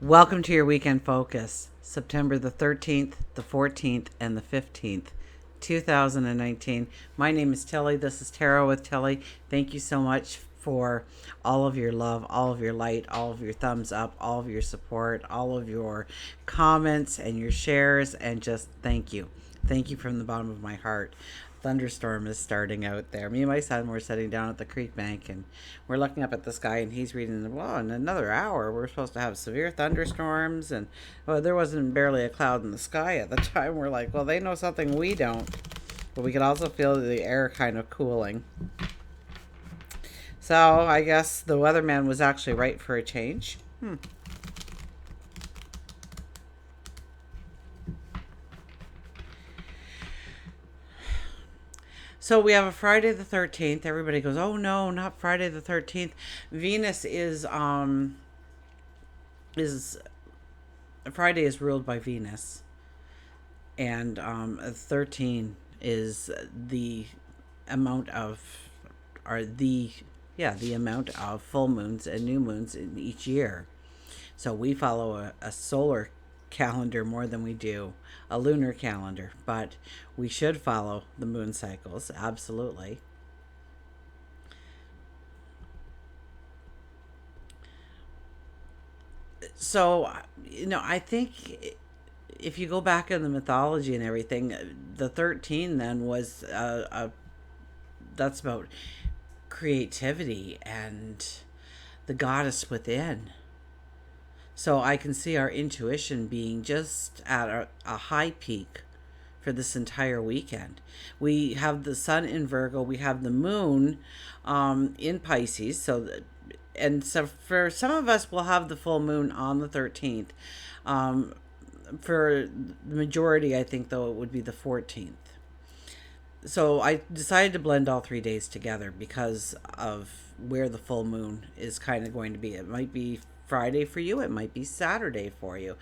Welcome to your weekend focus, September the 13th, the 14th, and the 15th, 2019. My name is Tilly. This is Tarot with Tilly. Thank you so much for all of your love, all of your light, all of your thumbs up, all of your support, all of your comments and your shares, and just thank you. Thank you from the bottom of my heart. Thunderstorm is starting out there. Me and my son were sitting down at the creek bank and we're looking up at the sky and he's reading, well, in another hour we're supposed to have severe thunderstorms and well, there wasn't barely a cloud in the sky at the time. We're like, well, they know something we don't. But we could also feel the air kind of cooling. So I guess the weatherman was actually right for a change. So we have a Friday the 13th. Everybody goes, "Oh no, not Friday the 13th." Venus is Friday is ruled by Venus, and 13 is the amount of or the amount of full moons and new moons in each year. So we follow a solar calendar more than we do a lunar calendar, but we should follow the moon cycles, absolutely. So, I think if you go back in the mythology and everything, the 13 then was that's about creativity and the goddess within. So I can see our intuition being just at a high peak for this entire weekend. We have the sun in Virgo, we have the moon in Pisces. So for some of us, we'll have the full moon on the 13th. Um, for the majority, I think, though, it would be the 14th. So I decided to blend all 3 days together because of where the full moon is kind of going to be. It might be Friday for you, it might be Saturday for you.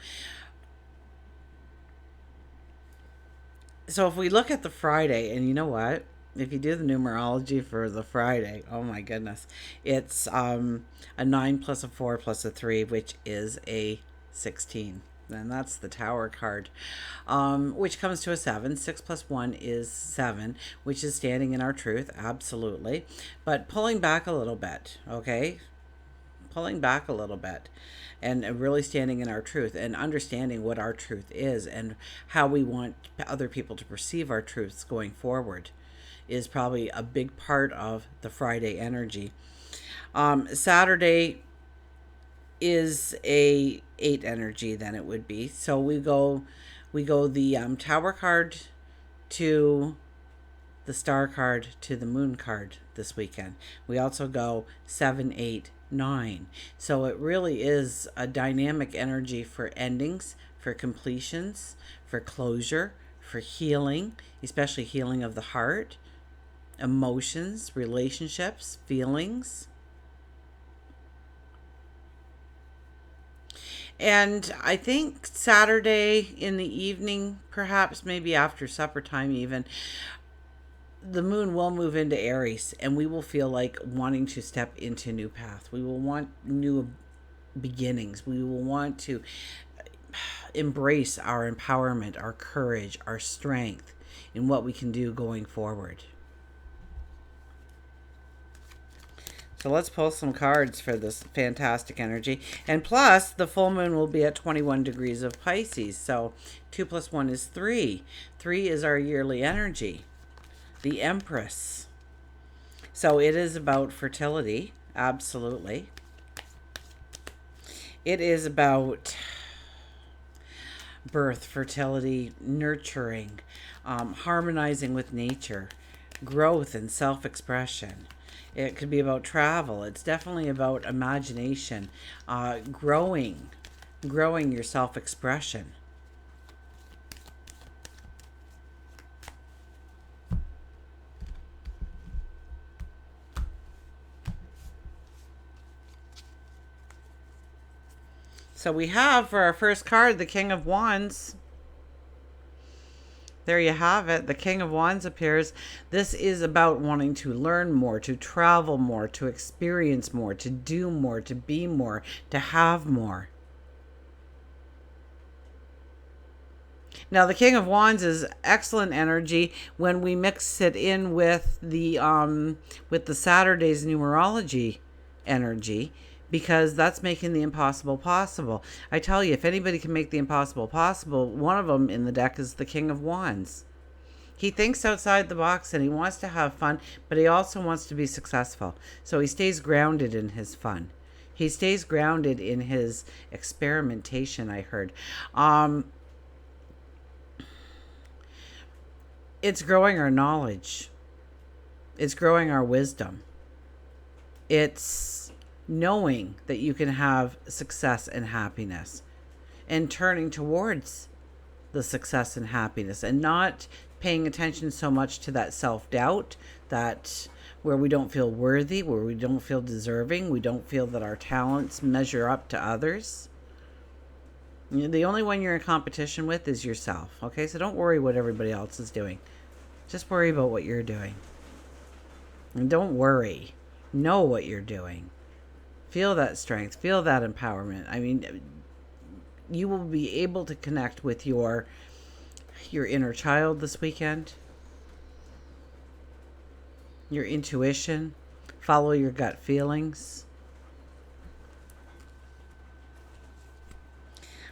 So if we look at the Friday, and you know what? If you do the numerology for the Friday, oh my goodness, it's a 9 plus a 4 plus a 3, which is a 16. And that's the Tower card, which comes to a 7. 6 plus 1 is 7, which is standing in our truth, absolutely. But pulling back a little bit, okay? Pulling back a little bit and really standing in our truth and understanding what our truth is and how we want other people to perceive our truths going forward is probably a big part of the Friday energy. Saturday is a 8 energy, then it would be. So we go the Tower card to the Star card to the Moon card this weekend. We also go 7, 8, 9. So it really is a dynamic energy for endings, for completions, for closure, for healing, especially healing of the heart, emotions, relationships, feelings. And I think Saturday in the evening, perhaps maybe after supper time, even, the moon will move into Aries and we will feel like wanting to step into new path. We will want new beginnings. We will want to embrace our empowerment, our courage, our strength in what we can do going forward. So let's pull some cards for this fantastic energy. And plus, the full moon will be at 21 degrees of Pisces. So 2 plus 1 is 3. 3 is our yearly energy. The Empress. So it is about fertility, absolutely. It is about birth, fertility, nurturing, harmonizing with nature, growth and self expression. It could be about travel. It's definitely about imagination, growing your self expression. So we have for our first card the King of Wands. There you have it. The King of Wands appears. This is about wanting to learn more, to travel more, to experience more, to do more, to be more, to have more. Now, the King of Wands is excellent energy when we mix it in with the Saturday's numerology energy, because that's making the impossible possible. I tell you, if anybody can make the impossible possible, one of them in the deck is the King of Wands. He thinks outside the box and he wants to have fun, but he also wants to be successful. So he stays grounded in his fun. He stays grounded in his experimentation, I heard. It's growing our knowledge. It's growing our wisdom. It's knowing that you can have success and happiness and turning towards the success and happiness and not paying attention so much to that self-doubt, that where we don't feel worthy, where we don't feel deserving, we don't feel that our talents measure up to others. The only one you're in competition with is yourself. Okay, so don't worry what everybody else is doing. Just worry about what you're doing. And don't worry. Know what you're doing. Feel that strength. Feel that empowerment. I mean, you will be able to connect with your inner child this weekend. Your intuition. Follow your gut feelings.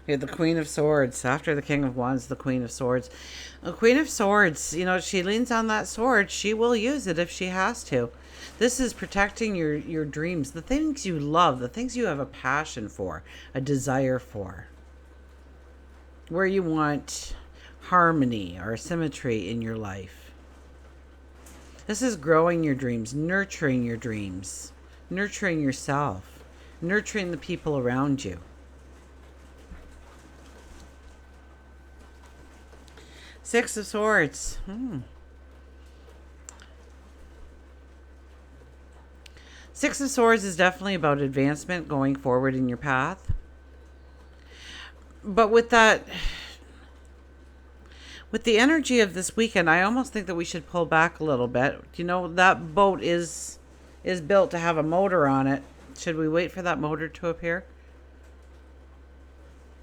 We have the Queen of Swords. After the King of Wands, the Queen of Swords. The Queen of Swords, she leans on that sword. She will use it if she has to. This is protecting your dreams, the things you love, the things you have a passion for, a desire for. Where you want harmony or symmetry in your life. This is growing your dreams, nurturing your dreams, nurturing yourself, nurturing the people around you. Six of Swords. Six of Swords is definitely about advancement, going forward in your path. But with the energy of this weekend, I almost think that we should pull back a little bit. That boat is built to have a motor on it. Should we wait for that motor to appear?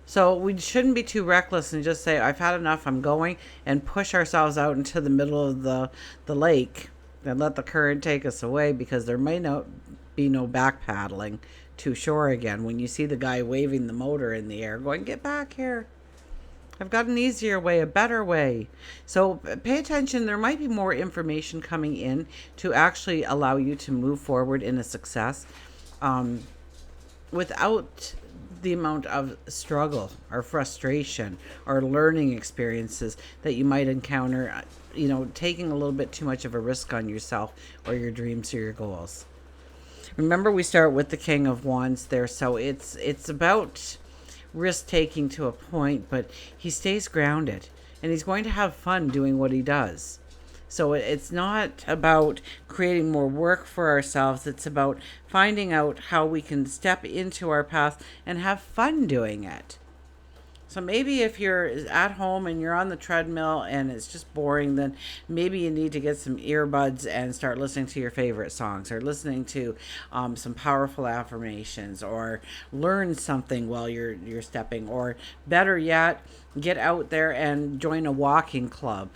So we shouldn't be too reckless and just say, I've had enough, I'm going, and push ourselves out into the middle of the lake and let the current take us away, because there may not be no back paddling to shore again when you see the guy waving the motor in the air going, get back here. I've got an easier way, a better way. So pay attention. There might be more information coming in to actually allow you to move forward in a success without the amount of struggle or frustration or learning experiences that you might encounter, taking a little bit too much of a risk on yourself or your dreams or your goals. Remember, we start with the King of Wands there, so it's about risk taking to a point, but he stays grounded and he's going to have fun doing what he does. So it's not about creating more work for ourselves. It's about finding out how we can step into our path and have fun doing it. So maybe if you're at home and you're on the treadmill and it's just boring, then maybe you need to get some earbuds and start listening to your favorite songs, or listening to some powerful affirmations, or learn something while you're stepping, or better yet, get out there and join a walking club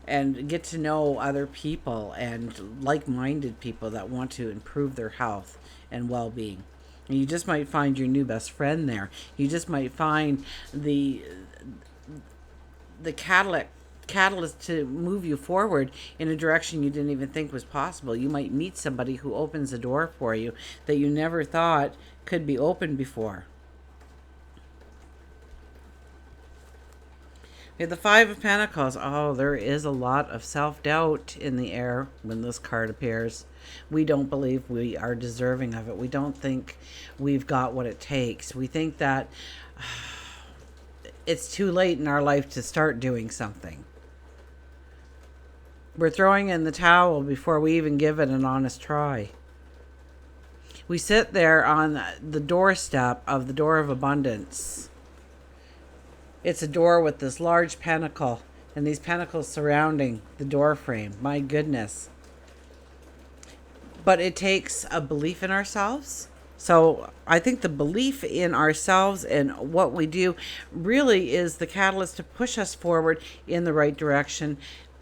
and get to know other people and like-minded people that want to improve their health and well-being. And you just might find your new best friend there. You just might find the catalyst to move you forward in a direction you didn't even think was possible. You might meet somebody who opens a door for you that you never thought could be opened before. We have the Five of Pentacles. Oh, there is a lot of self-doubt in the air when this card appears. We don't believe we are deserving of it. We don't think we've got what it takes. We think that it's too late in our life to start doing something. We're throwing in the towel before we even give it an honest try. We sit there on the doorstep of the door of abundance. It's a door with this large pentacle and these pentacles surrounding the door frame. My goodness. But it takes a belief in ourselves. So I think the belief in ourselves and what we do really is the catalyst to push us forward in the right direction,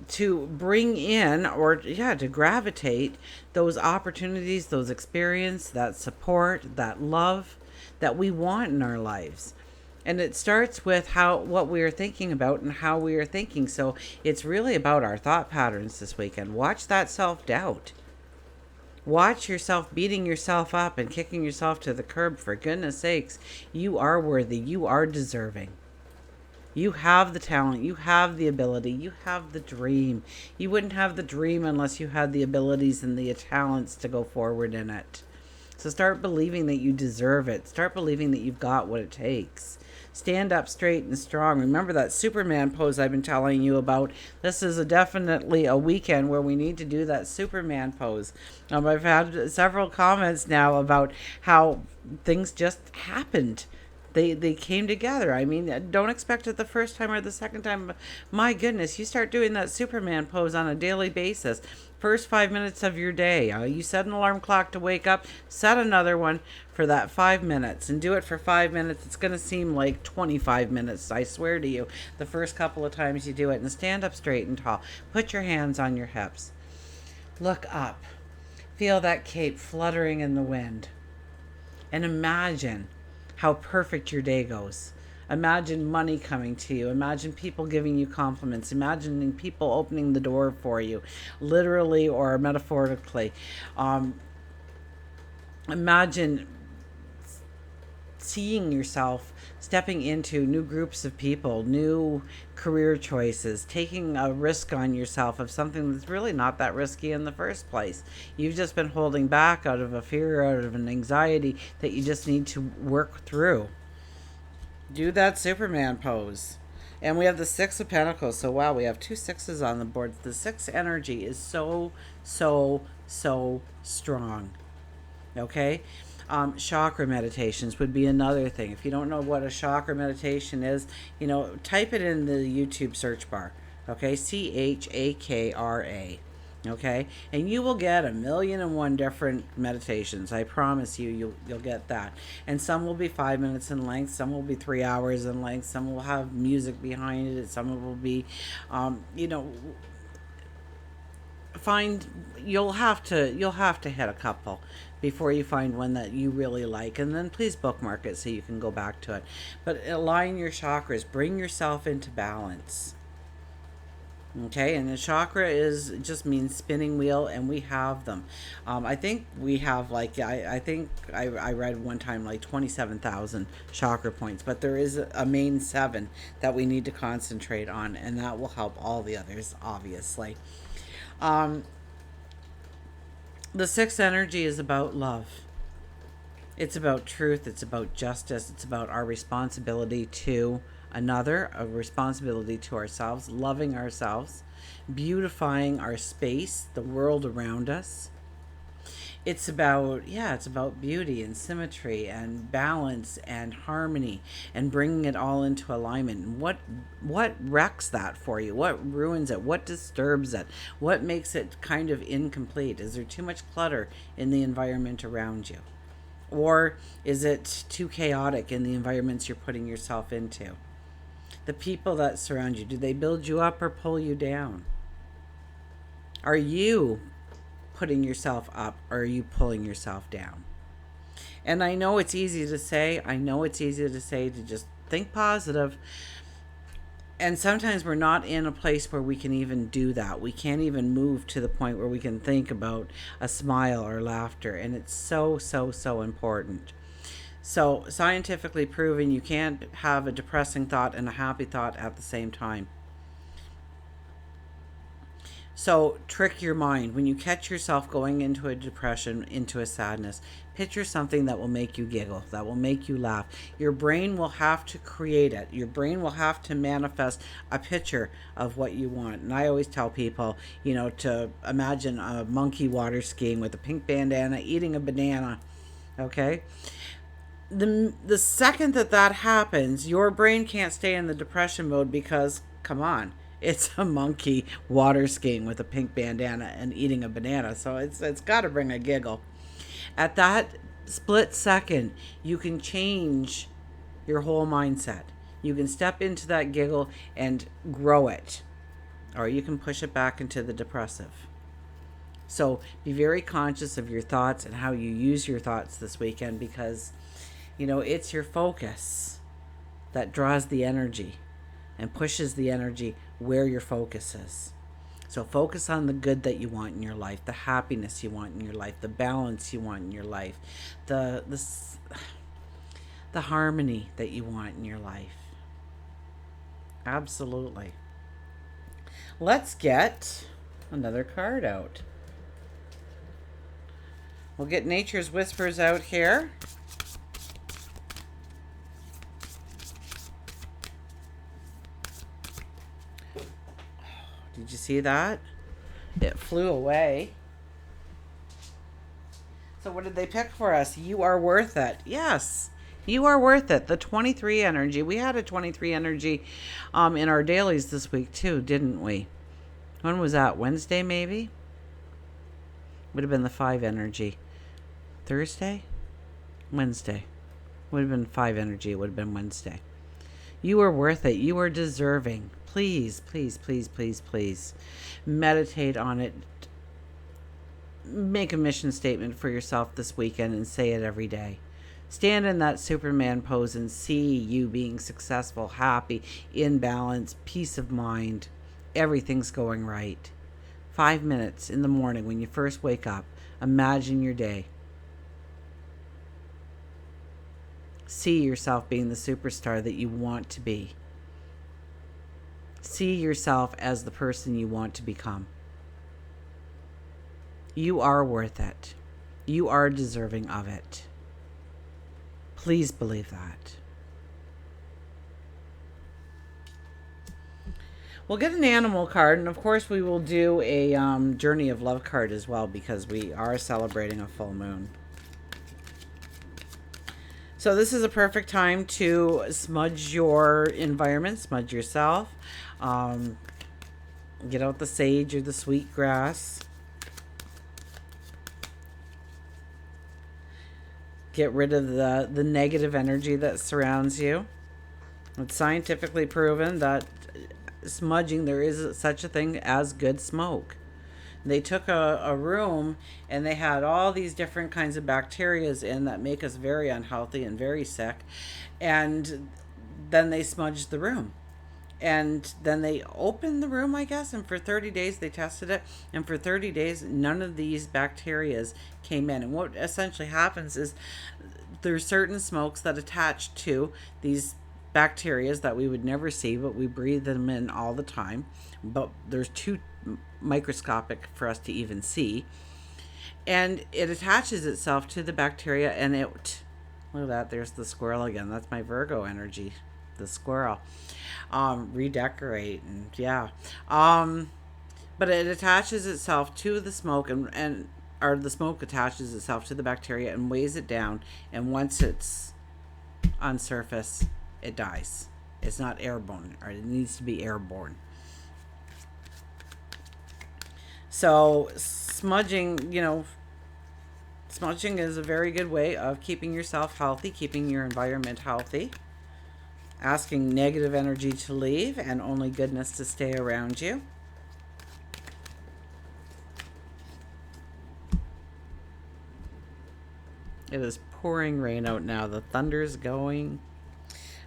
to bring in, or yeah, to gravitate those opportunities, those experience, that support, that love that we want in our lives. And it starts with how what we are thinking about and how we are thinking. So it's really about our thought patterns this weekend. Watch that self-doubt. Watch yourself beating yourself up and kicking yourself to the curb. For goodness sakes, you are worthy. You are deserving. You have the talent. You have the ability. You have the dream. You wouldn't have the dream unless you had the abilities and the talents to go forward in it. So start believing that you deserve it. Start believing that you've got what it takes. Stand up straight and strong. Remember that Superman pose I've been telling you about. This is definitely a weekend where we need to do that Superman pose. I've had several comments now about how things just happened. They came together. I mean, don't expect it the first time or the second time. My goodness, you start doing that Superman pose on a daily basis. First 5 minutes of your day. You set an alarm clock to wake up, set another one for that 5 minutes and do it for 5 minutes. It's going to seem like 25 minutes, I swear to you, the first couple of times you do it. And stand up straight and tall. Put your hands on your hips. Look up. Feel that cape fluttering in the wind. And imagine how perfect your day goes. Imagine money coming to you. Imagine people giving you compliments. Imagining people opening the door for you, literally or metaphorically. Imagine seeing yourself stepping into new groups of people, new career choices, taking a risk on yourself of something that's really not that risky in the first place. You've just been holding back out of a fear, out of an anxiety that you just need to work through. Do that Superman pose. And we have the Six of Pentacles. So, wow, we have two sixes on the board. The six energy is so, so, so strong. Okay? Chakra meditations would be another thing. If you don't know what a chakra meditation is, type it in the YouTube search bar. Okay? CHAKRA. Okay, and you will get 1,000,001 different meditations. I promise you, you'll get that. And some will be 5 minutes in length, some will be 3 hours in length, some will have music behind it, some will be, find you'll have to hit a couple before you find one that you really like, and then please bookmark it so you can go back to it. But align your chakras, bring yourself into balance. Okay, and the chakra just means spinning wheel, and we have them. I think we have I think I read one time 27,000 chakra points, but there is a main seven that we need to concentrate on, and that will help all the others, obviously. The sixth energy is about love. It's about truth. It's about justice. It's about our responsibility to another, a responsibility to ourselves, loving ourselves, beautifying our space, the world around us. It's about beauty and symmetry and balance and harmony and bringing it all into alignment. And what wrecks that for you? What ruins it? What disturbs it? What makes it kind of incomplete? Is there too much clutter in the environment around you? Or is it too chaotic in the environments you're putting yourself into? The people that surround you, do they build you up or pull you down? Are you putting yourself up or are you pulling yourself down? And I know it's easy to say. To just think positive. And sometimes we're not in a place where we can even do that. We can't even move to the point where we can think about a smile or laughter. And it's so, so, so important. So, scientifically proven, you can't have a depressing thought and a happy thought at the same time. So, trick your mind. When you catch yourself going into a depression, into a sadness, picture something that will make you giggle, that will make you laugh. Your brain will have to create it. Your brain will have to manifest a picture of what you want. And I always tell people, to imagine a monkey water skiing with a pink bandana, eating a banana. Okay? The second that happens, your brain can't stay in the depression mode because, come on, it's a monkey water skiing with a pink bandana and eating a banana. So it's got to bring a giggle. At that split second, you can change your whole mindset. You can step into that giggle and grow it, or you can push it back into the depressive. So be very conscious of your thoughts and how you use your thoughts this weekend, because, it's your focus that draws the energy and pushes the energy where your focus is. So focus on the good that you want in your life, the happiness you want in your life, the balance you want in your life, the harmony that you want in your life. Absolutely. Let's get another card out. We'll get Nature's Whispers out here. Did you see that? It flew away. So what did they pick for us? You are worth it. Yes, you are worth it. The 23 energy. We had a 23 energy in our dailies this week too, didn't we? When was that? Wednesday maybe? Would have been the 5 energy. Thursday? Wednesday. Would have been 5 energy. It would have been Wednesday. You are worth it. You are deserving. Please, please, please, please, please meditate on it. Make a mission statement for yourself this weekend and say it every day. Stand in that Superman pose and see you being successful, happy, in balance, peace of mind. Everything's going right. 5 minutes in the morning when you first wake up. Imagine your day. See yourself being the superstar that you want to be. See yourself as the person you want to become. You are worth it. You are deserving of it. Please believe that. We'll get an animal card, and of course we will do a Journey of Love card as well, because we are celebrating a full moon. So this is a perfect time to smudge your environment, smudge yourself. Get out the sage or the sweet grass. Get rid of the negative energy that surrounds you. It's scientifically proven that smudging, there is such a thing as good smoke. They took a room and they had all these different kinds of bacterias in that make us very unhealthy and very sick. And then they smudged the room. And then they opened the room, I guess, and for 30 days they tested it. And for 30 days, none of these bacterias came in. And what essentially happens is there's certain smokes that attach to these bacterias that we would never see, but we breathe them in all the time. But there's too microscopic for us to even see. And it attaches itself to the bacteria, and it, look at that, there's the squirrel again. That's my Virgo energy, the squirrel. Redecorate, and yeah. But it attaches itself to the smoke, and or the smoke attaches itself to the bacteria and weighs it down, and once it's on surface, it dies. It's not airborne, or it needs to be airborne. So smudging, smudging is a very good way of keeping yourself healthy, keeping your environment healthy, asking negative energy to leave and only goodness to stay around you. It is pouring rain out now. The thunder's going.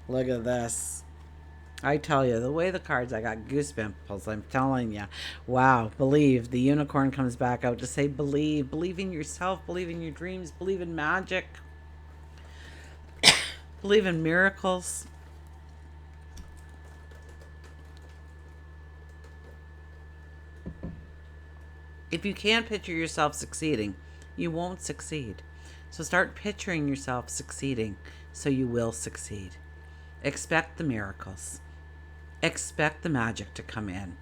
Look at this. I tell you, the way the cards, I got goosebumps. I'm telling you. Wow. Believe. The unicorn comes back out to say believe. Believe in yourself. Believe in your dreams. Believe in magic. Believe in miracles. If you can't picture yourself succeeding, you won't succeed. So start picturing yourself succeeding so you will succeed. Expect the miracles. Expect the magic to come in.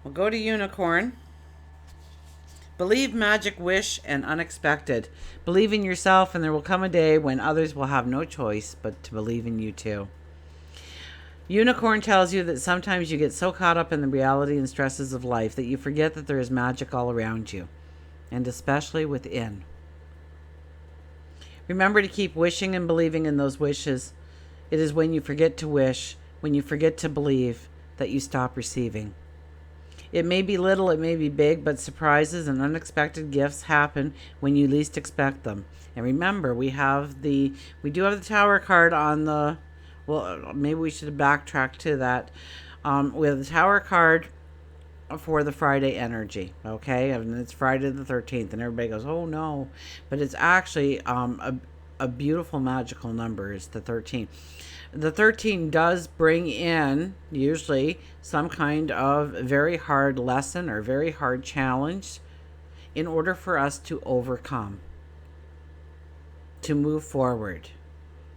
We'll go to unicorn. Believe, magic, wish, and unexpected. Believe in yourself, and there will come a day when others will have no choice but to believe in you too. Unicorn tells you that sometimes you get so caught up in the reality and stresses of life that you forget that there is magic all around you. and especially within. Remember to keep wishing and believing in those wishes. It is when you forget to wish, when you forget to believe, that you stop receiving. It may be little, it may be big, but surprises and unexpected gifts happen when you least expect them. And remember, we do have the Tower card on the, well, maybe we should backtrack to that. We have the Tower card for the Friday energy, okay? And it's Friday the 13th, and everybody goes, oh no. But it's actually a beautiful magical number is the 13. The 13 does bring in usually some kind of very hard lesson or very hard challenge in order for us to overcome, to move forward,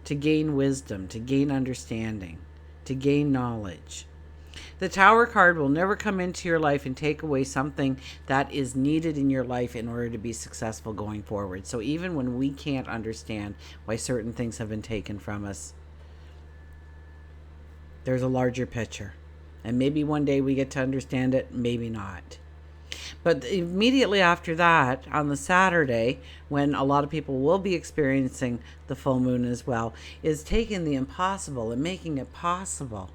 to gain wisdom, to gain understanding, to gain knowledge. The Tower card will never come into your life and take away something that is needed in your life in order to be successful going forward. So even when we can't understand why certain things have been taken from us, there's a larger picture. And maybe one day we get to understand it, maybe not. But immediately after that, on the Saturday, when a lot of people will be experiencing the full moon as well, is taking the impossible and making it possible.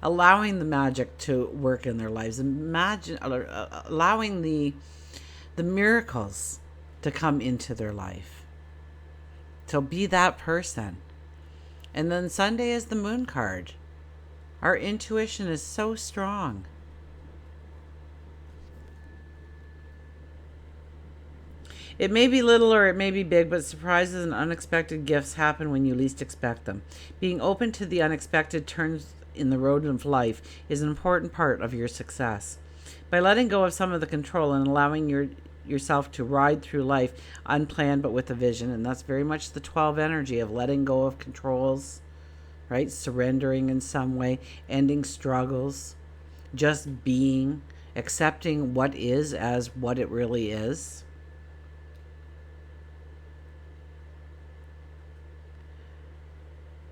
Allowing the magic to work in their lives. Allowing the miracles to come into their life. So be that person. And then Sunday is the moon card. Our intuition is so strong. It may be little or it may be big, but surprises and unexpected gifts happen when you least expect them. Being open to the unexpected turns in the road of life is an important part of your success. By letting go of some of the control and allowing yourself to ride through life unplanned but with a vision, and that's very much the 12 energy of letting go of controls, right? Surrendering in some way, ending struggles, just being, accepting what is as what it really is.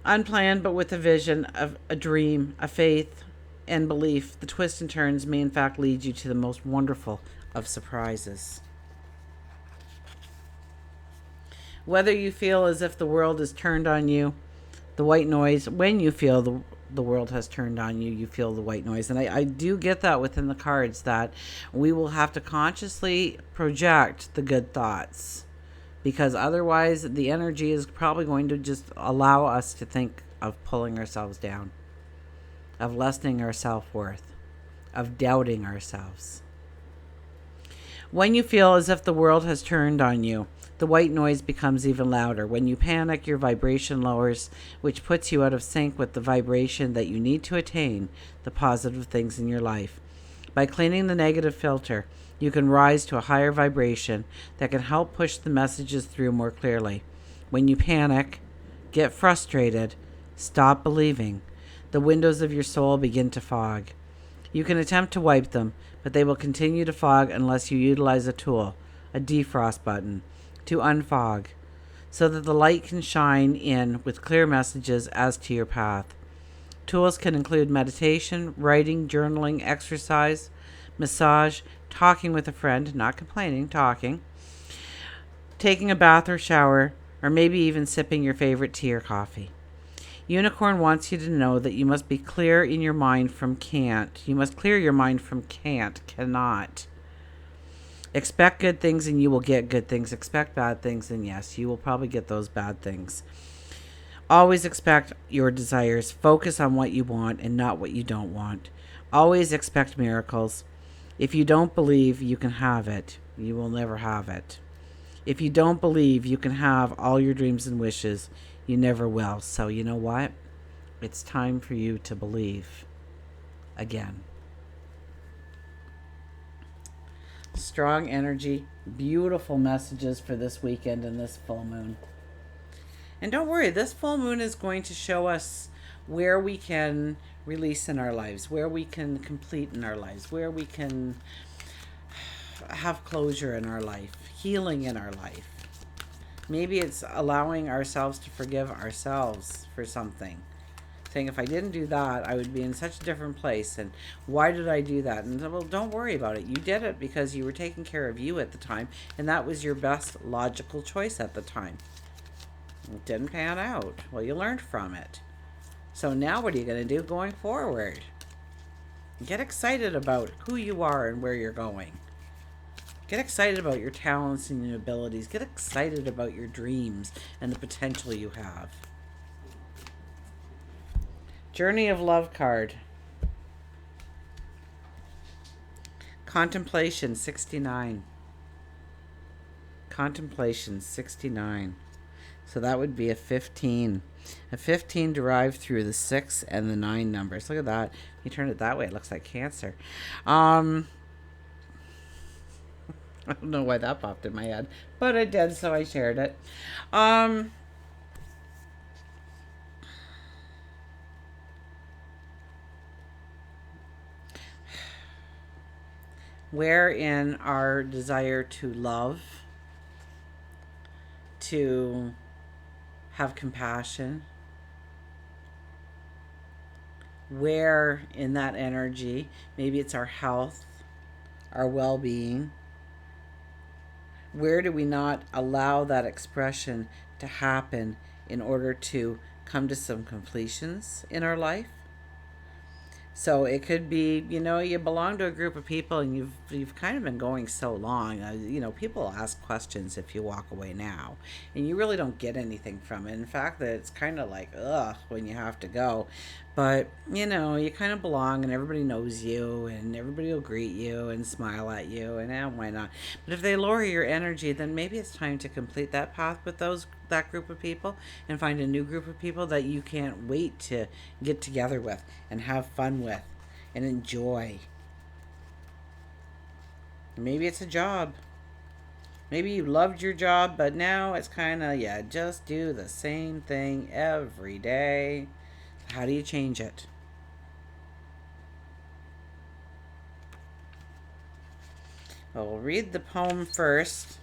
Unplanned but with a vision, of a dream, a faith, and belief, the twists and turns may in fact lead you to the most wonderful of surprises. Whether you feel as if the world is turned on you, the white noise, when you feel the world has turned on you, you feel the white noise. And I do get that within the cards, that we will have to consciously project the good thoughts, because otherwise the energy is probably going to just allow us to think of pulling ourselves down, of lessening our self-worth, of doubting ourselves. When you feel as if the world has turned on you, the white noise becomes even louder. When you panic, your vibration lowers, which puts you out of sync with the vibration that you need to attain the positive things in your life. By cleaning the negative filter, you can rise to a higher vibration that can help push the messages through more clearly. When you panic, get frustrated, stop believing, the windows of your soul begin to fog. You can attempt to wipe them, but they will continue to fog unless you utilize a tool, a defrost button, to unfog, so that the light can shine in with clear messages as to your path. Tools can include meditation, writing, journaling, exercise, massage, talking with a friend, not complaining, talking, taking a bath or shower, or maybe even sipping your favorite tea or coffee. Unicorn wants you to know that you must be clear in your mind from can't. You must clear your mind from can't, cannot. Expect good things and you will get good things. Expect bad things and yes, you will probably get those bad things. Always expect your desires. Focus on what you want and not what you don't want. Always expect miracles. If you don't believe you can have it, you will never have it. If you don't believe you can have all your dreams and wishes, you never will. So you know what? It's time for you to believe again. Strong energy, beautiful messages for this weekend and this full moon. And don't worry, this full moon is going to show us where we can release in our lives, where we can complete in our lives, where we can have closure in our life, healing in our life. Maybe it's allowing ourselves to forgive ourselves for something. saying, if I didn't do that, I would be in such a different place. And why did I do that? And well, don't worry about it. You did it because you were taking care of you at the time, and that was your best logical choice at the time. It didn't pan out. Well, you learned from it. So now what are you going to do going forward? Get excited about who you are and where you're going. Get excited about your talents and your abilities. Get excited about your dreams and the potential you have. Journey of Love card. Contemplation 69. Contemplation 69. So that would be a 15. A 15 derived through the 6 and the 9 numbers. Look at that. You turn it that way, it looks like Cancer. I don't know why that popped in my head, but it did, so I shared it. Wherein our desire to love, to have compassion, where in that energy, maybe it's our health, our well-being, where do we not allow that expression to happen in order to come to some completions in our life? So it could be, you belong to a group of people and you've kind of been going so long. People ask questions if you walk away now, and you really don't get anything from it. In fact, that it's kind of like ugh when you have to go. But you kind of belong, and everybody knows you, and everybody will greet you and smile at you, and why not? But if they lower your energy, then maybe it's time to complete that path with that group of people and find a new group of people that you can't wait to get together with and have fun with and enjoy. Maybe it's a job. Maybe you loved your job, but now it's kind of, just do the same thing every day. How do you change it? Well, we'll read the poem first.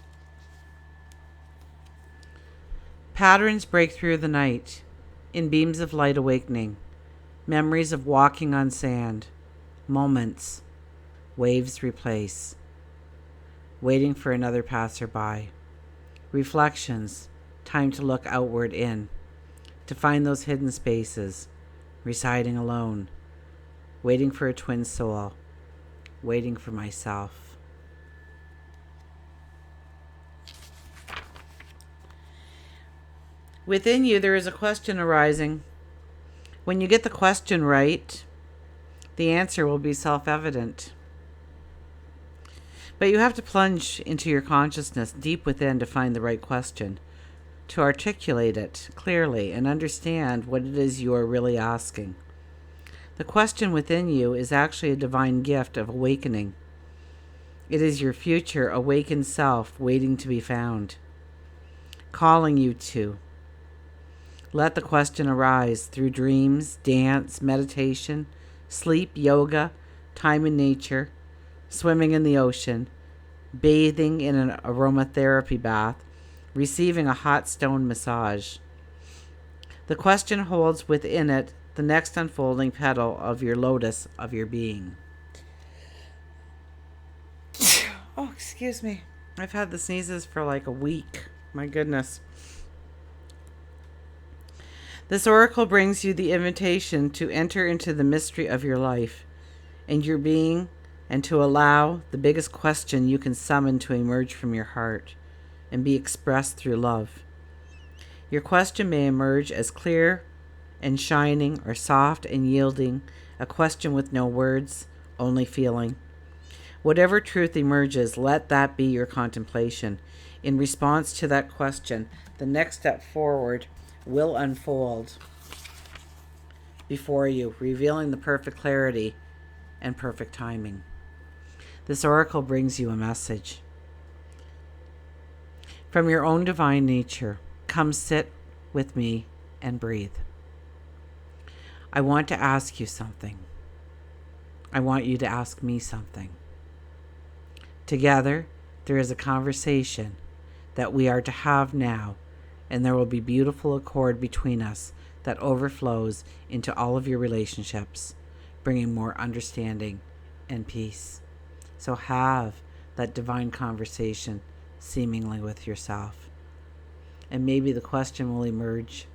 Patterns break through the night, in beams of light awakening, memories of walking on sand, moments, waves replace, waiting for another passerby, reflections, time to look outward in, to find those hidden spaces, residing alone, waiting for a twin soul, waiting for myself. Within you, there is a question arising. When you get the question right, the answer will be self-evident. But you have to plunge into your consciousness deep within to find the right question, to articulate it clearly and understand what it is you are really asking. The question within you is actually a divine gift of awakening. It is your future awakened self waiting to be found, calling you to. Let the question arise through dreams, dance, meditation, sleep, yoga, time in nature, swimming in the ocean, bathing in an aromatherapy bath, receiving a hot stone massage. The question holds within it the next unfolding petal of your lotus of your being. Oh, excuse me. I've had the sneezes for like a week. My goodness. This oracle brings you the invitation to enter into the mystery of your life and your being, and to allow the biggest question you can summon to emerge from your heart and be expressed through love. Your question may emerge as clear and shining, or soft and yielding, a question with no words, only feeling. Whatever truth emerges, let that be your contemplation. In response to that question, the next step forward will unfold before you, revealing the perfect clarity and perfect timing. This oracle brings you a message. From your own divine nature, come sit with me and breathe. I want to ask you something. I want you to ask me something. Together, there is a conversation that we are to have now, and there will be beautiful accord between us that overflows into all of your relationships, bringing more understanding and peace. So have that divine conversation seemingly with yourself. And maybe the question will emerge.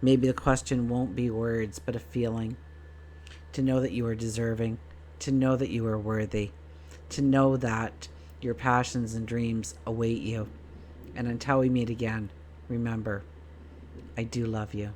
Maybe the question won't be words, but a feeling. To know that you are deserving, to know that you are worthy, to know that your passions and dreams await you. And until we meet again, remember, I do love you.